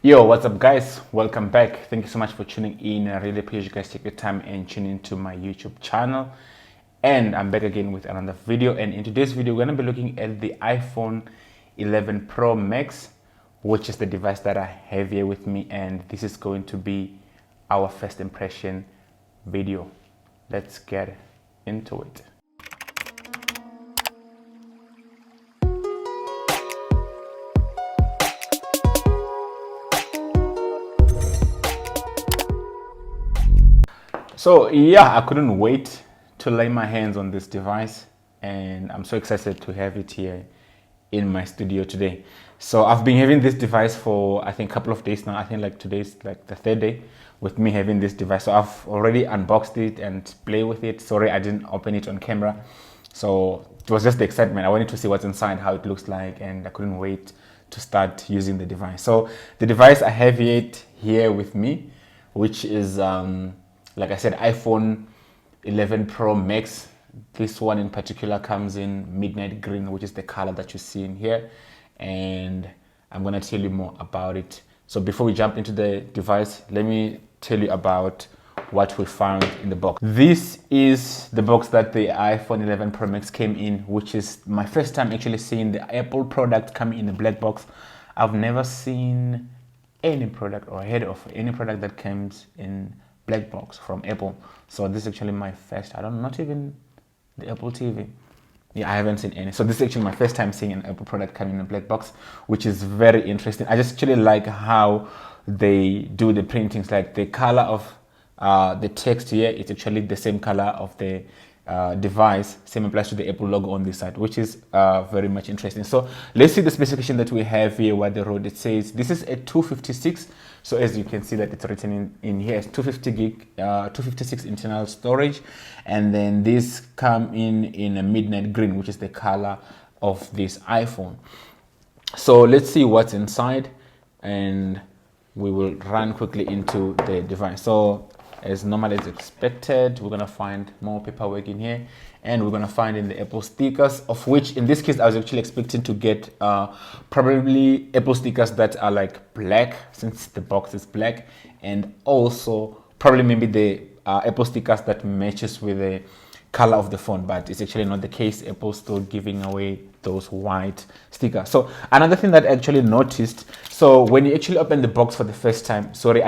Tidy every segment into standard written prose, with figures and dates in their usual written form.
Yo, what's up guys? Welcome back. Thank you so much for tuning in. I really appreciate you guys take your time and tune into my YouTube channel. And I'm back again with another video. And in today's video, we're going to be looking at the iPhone 11 Pro Max, which is the device that I have here with me. And this is going to be our first impression video. Let's get into it. So yeah, I couldn't wait to lay my hands on this device, and I'm so excited to have it here in my studio today. So I've been having this device for I think a couple of days now. I think like today's like the third day with me having this device. So I've already unboxed it and play with it. Sorry, I didn't open it on camera. So it was just the excitement. I wanted to see what's inside, how it looks like, and I couldn't wait to start using the device. So the device I have it here with me, which is like I said, iPhone 11 Pro Max. This one in particular comes in midnight green, which is the color that you see in here. And I'm going to tell you more about it. So before we jump into the device, let me tell you about what we found in the box. This is the box that the iPhone 11 Pro Max came in, which is my first time actually seeing the Apple product coming in the black box. I've never seen any product or heard of any product that comes in black box from Apple. So this is actually my first, not even the Apple TV. Yeah, I haven't seen any. So this is actually my first time seeing an Apple product coming in a black box, which is very interesting. I just actually like how they do the printings, like the color of the text here, it's actually the same color of the device. Same applies to the Apple logo on this side, which is very much interesting. So let's see the specification that we have here, what the road it says. This is a 256. So as you can see that it's written in here, it's 250 gig, 256 internal storage. And then this come in a midnight green, which is the color of this iPhone. So let's see what's inside, and we will run quickly into the device. So as normally as expected, we're gonna find more paperwork in here, and we're gonna find in the Apple stickers, of which in this case I was actually expecting to get probably Apple stickers that are like black, since the box is black, and also probably maybe the Apple stickers that matches with the color of the phone, but it's actually not the case. Apple's still giving away those white stickers. So another thing that I actually noticed, so when you actually open the box for the first time, sorry,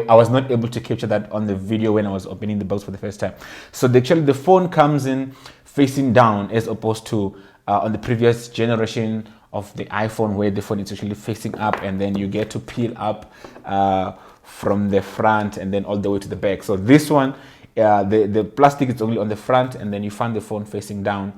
I was not able to capture that on the video when I was opening the box for the first time. So actually the phone comes in facing down, as opposed to on the previous generation of the iPhone, where the phone is actually facing up, and then you get to peel up from the front and then all the way to the back. So this one, the plastic is only on the front, and then you find the phone facing down.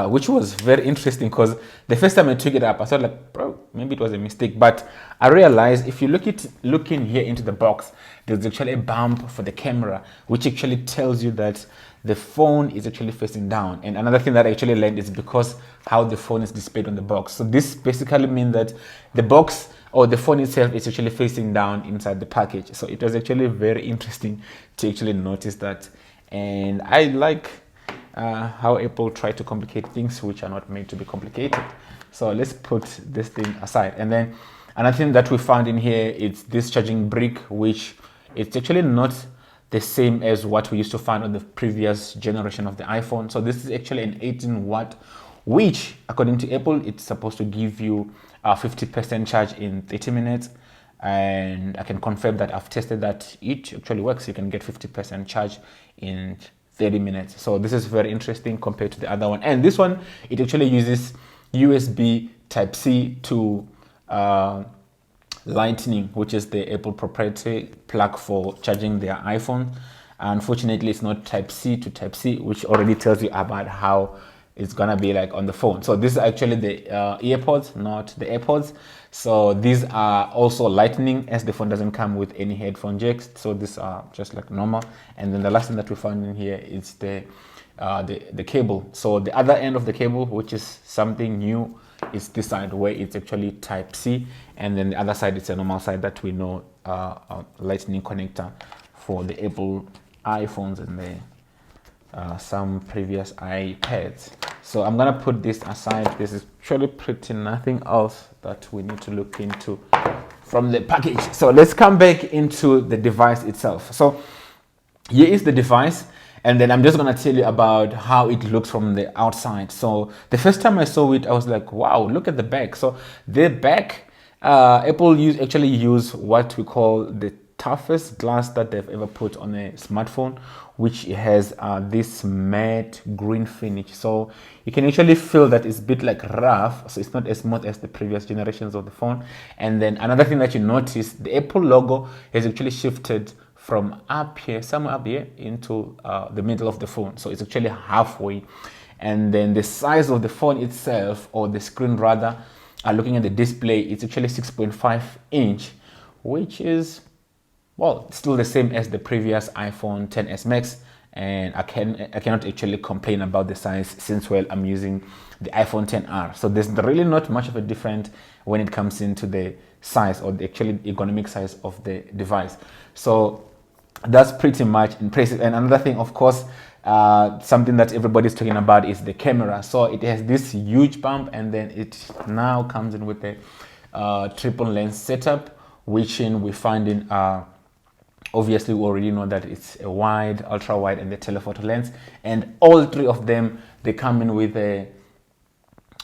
Which was very interesting, because the first time I took it up, I thought like, bro, maybe it was a mistake. But I realized if you look in here into the box, there's actually a bump for the camera, which actually tells you that the phone is actually facing down. And another thing that I actually learned is because how the phone is displayed on the box. So this basically means that the box or the phone itself is actually facing down inside the package. So it was actually very interesting to actually notice that. And I like how Apple try to complicate things which are not made to be complicated. So let's put this thing aside. And then another thing that we found in here is this charging brick, which it's actually not the same as what we used to find on the previous generation of the iPhone. So this is actually an 18 watt, which according to Apple, it's supposed to give you a 50% charge in 30 minutes. And I can confirm that I've tested that it actually works. You can get 50% charge in 30 minutes. So this is very interesting compared to the other one. And this one, it actually uses USB Type-C to Lightning, which is the Apple proprietary plug for charging their iPhone. Unfortunately, it's not Type-C to Type-C, which already tells you about how it's gonna be like on the phone. So this is actually the earpods, not the AirPods. So these are also Lightning, as the phone doesn't come with any headphone jacks. So these are just like normal. And then the last thing that we found in here is the cable. So the other end of the cable, which is something new, is this side where it's actually Type-C, and then the other side is a normal side that we know Lightning connector for the Apple iPhones and some previous iPads. So I'm gonna put this aside. This is actually pretty nothing else that we need to look into from the package. So let's come back into the device itself. So here is the device, and then I'm just gonna tell you about how it looks from the outside. So the first time I saw it, I was like, wow, look at the back. So the back, Apple actually use what we call the toughest glass that they've ever put on a smartphone, which has this matte green finish. So you can actually feel that it's a bit like rough, so it's not as smooth as the previous generations of the phone. And then another thing that you notice, the Apple logo has actually shifted from up here, somewhere up here, into the middle of the phone. So it's actually halfway. And then the size of the phone itself, or the screen rather, looking at the display, it's actually 6.5 inch, which is, well, still the same as the previous iPhone XS Max. And I cannot actually complain about the size, since, well, I'm using the iPhone XR. So there's really not much of a difference when it comes into the size, or the actually economic size of the device. So that's pretty much impressive. And another thing, of course, something that everybody's talking about is the camera. So it has this huge bump, and then it now comes in with a triple lens setup, which we find in obviously we already know that it's a wide, ultra wide, and the telephoto lens, and all three of them, they come in with a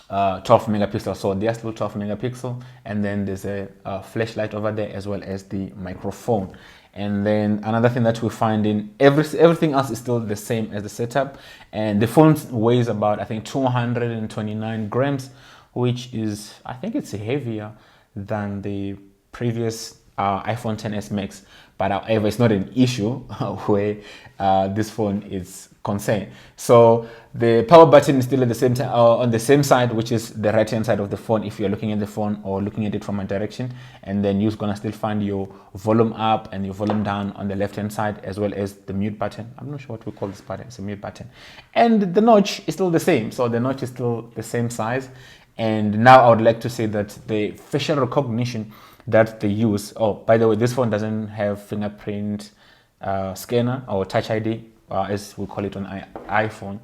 12 megapixel. So they are still 12 megapixel, and then there's a flashlight over there, as well as the microphone. And then another thing that we find in everything else is still the same as the setup. And the phone weighs about, I think, 229 grams, which is, I think it's heavier than the previous iPhone XS Max. But however, it's not an issue where this phone is concerned. So the power button is still at the same time, on the same side, which is the right hand side of the phone if you're looking at the phone or looking at it from a direction. And then you're gonna still find your volume up and your volume down on the left hand side, as well as the mute button. I'm not sure what we call this button. It's a mute button. And the notch is still the same. So the notch is still the same size. And now I would like to say that the facial recognition that they use, oh, by the way, this phone doesn't have fingerprint scanner or touch ID, as we call it on iPhone.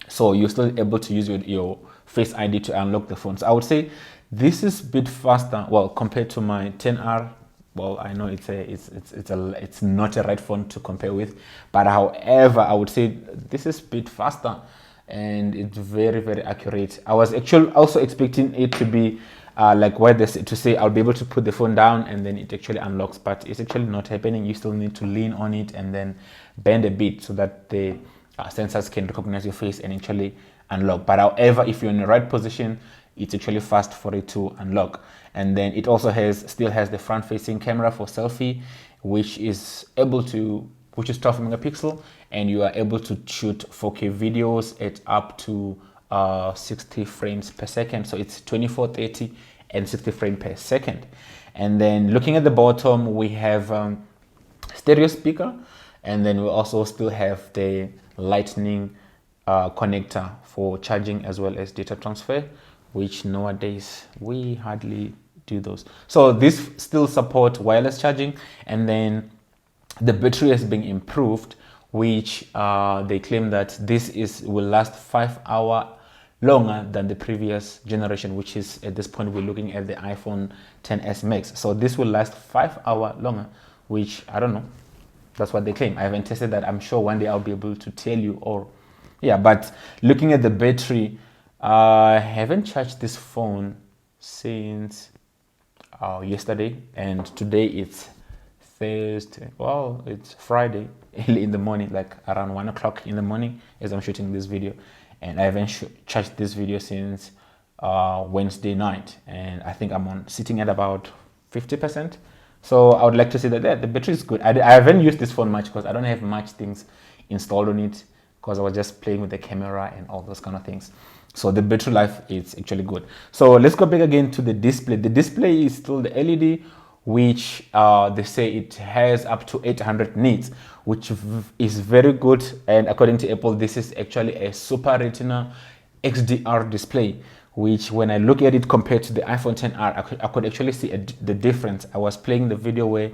So you're still able to use your Face ID to unlock the phone. So I would say this is a bit faster, well, compared to my 10R. Well, I know it's not a right phone to compare with, but however, I would say this is a bit faster, and it's very, very accurate. I was actually also expecting it to be like where they to say I'll be able to put the phone down and then it actually unlocks, but it's actually not happening. You still need to lean on it and then bend a bit so that the sensors can recognize your face and actually unlock. But however, if you're in the right position, it's actually fast for it to unlock. And then it also still has the front facing camera for selfie, which is 12 megapixel, and you are able to shoot 4K videos at up to 60 frames per second. So it's 24, 30 and 60 frames per second. And then looking at the bottom, we have stereo speaker, and then we also still have the lightning connector for charging as well as data transfer, which nowadays we hardly do those. So this still support wireless charging, and then the battery has been improved, which they claim that this will last 5 hours longer than the previous generation, which is, at this point, we're looking at the iPhone XS Max. So this will last 5 hours longer, which I don't know. That's what they claim. I haven't tested that. I'm sure one day I'll be able to tell you. Or yeah, but looking at the battery, I haven't charged this phone since yesterday, and today it's Thursday. Well, it's Friday, early in the morning, like around 1 o'clock in the morning as I'm shooting this video. And I haven't charged this video since Wednesday night, and I think I'm sitting at about 50%. So I would like to say that the battery is good. I haven't used this phone much because I don't have much things installed on it, because I was just playing with the camera and all those kind of things. So the battery life is actually good. So let's go back again to the display. The display is still the LED, which they say it has up to 800 nits, which is very good. And according to Apple, this is actually a Super Retina XDR display, which when I look at it compared to the iPhone XR, I could actually see the difference. I was playing the video where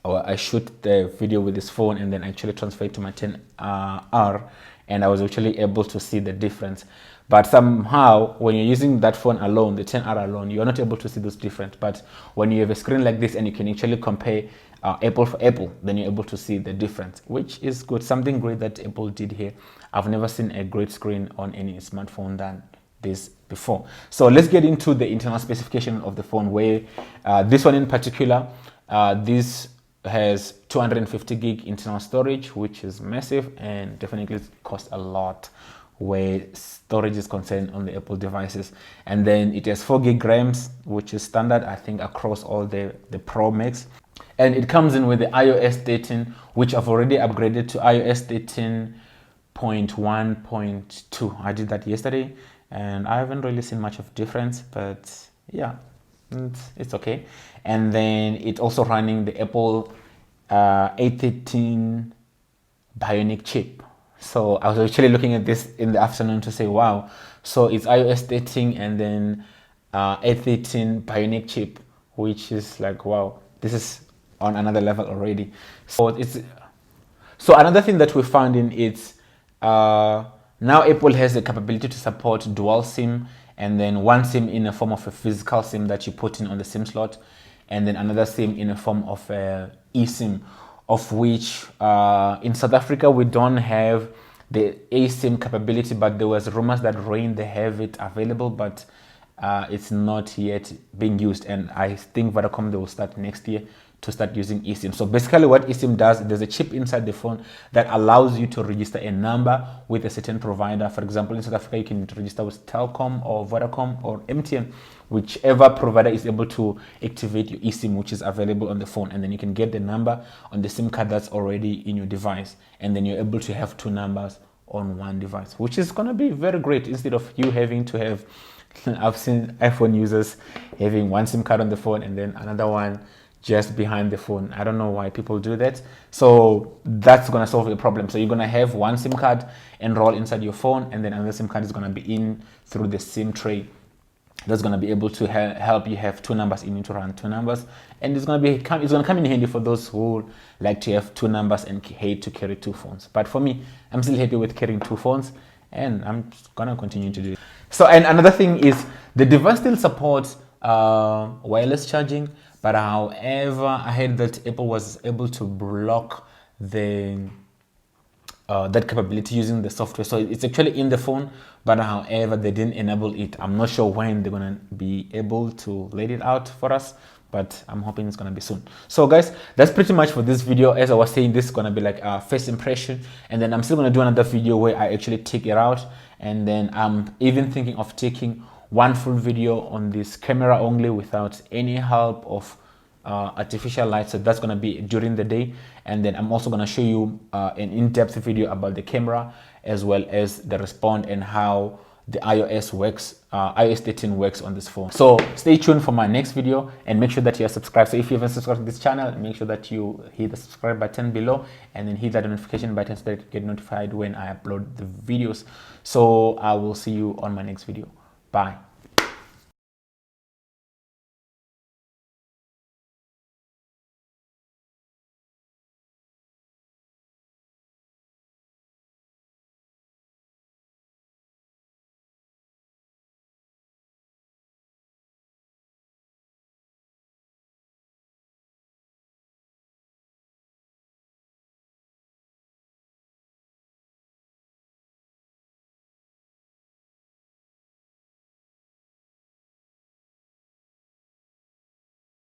I shoot the video with this phone and then actually transfer it to my XR, and I was actually able to see the difference. But somehow, when you're using that phone alone, the 10R alone, you're not able to see those different. But when you have a screen like this and you can actually compare Apple for Apple, then you're able to see the difference, which is good. Something great that Apple did here. I've never seen a great screen on any smartphone than this before. So let's get into the internal specification of the phone, where this one in particular, this has 250 gig internal storage, which is massive and definitely costs a lot where storage is concerned on the Apple devices. And then it has 4 gig RAMs, which is standard, I think, across all the Pro Max. And it comes in with the iOS 13, which I've already upgraded to iOS 13.1.2. I did that yesterday, and I haven't really seen much of difference, but yeah, it's okay. And then it's also running the Apple A13 Bionic chip. So I was actually looking at this in the afternoon to say, wow, so it's iOS 13 and then A13 Bionic chip, which is like, wow, this is on another level already. So another thing that we found in it, now Apple has the capability to support dual SIM, and then one SIM in a form of a physical SIM that you put in on the SIM slot, and then another SIM in a form of a eSIM, of which in South Africa we don't have the eSIM capability, but there was rumors that Rain they have it available, but it's not yet being used, and I think Vodacom they will start next year to start using eSIM. So basically what eSIM does, there's a chip inside the phone that allows you to register a number with a certain provider. For example, in South Africa, you can register with Telkom or Vodacom or MTN, whichever provider is able to activate your eSIM, which is available on the phone. And then you can get the number on the SIM card that's already in your device. And then you're able to have 2 numbers on one device, which is going to be very great instead of you having to have, I've seen iPhone users having one SIM card on the phone and then another one just behind the phone. I don't know why people do that. So that's going to solve the problem. So you're going to have one SIM card enroll inside your phone, and then another SIM card is going to be in through the SIM tray. That's going to be able to help you have 2 numbers. You need to run 2 numbers, and it's going to come in handy for those who like to have 2 numbers and hate to carry 2 phones. But for me, I'm still happy with carrying 2 phones, and I'm going to continue to do it. So, and another thing is the device still supports wireless charging, but however, I heard that Apple was able to block the that capability using the software. So it's actually in the phone, but however, they didn't enable it. I'm not sure when they're gonna be able to let it out for us, but I'm hoping it's gonna be soon. So guys, that's pretty much for this video. As I was saying, this is gonna be like a first impression, and then I'm still gonna do another video where I actually take it out, and then I'm even thinking of taking one full video on this camera only without any help of artificial light. So that's going to be during the day, and then I'm also going to show you an in-depth video about the camera as well as the respond and how the iOS 13 works on this phone. So stay tuned for my next video and make sure that you are subscribed. So if you haven't subscribed to this channel, make sure that you hit the subscribe button below and then hit that notification button so that you get notified when I upload the videos. So I will see you on my next video. Bye.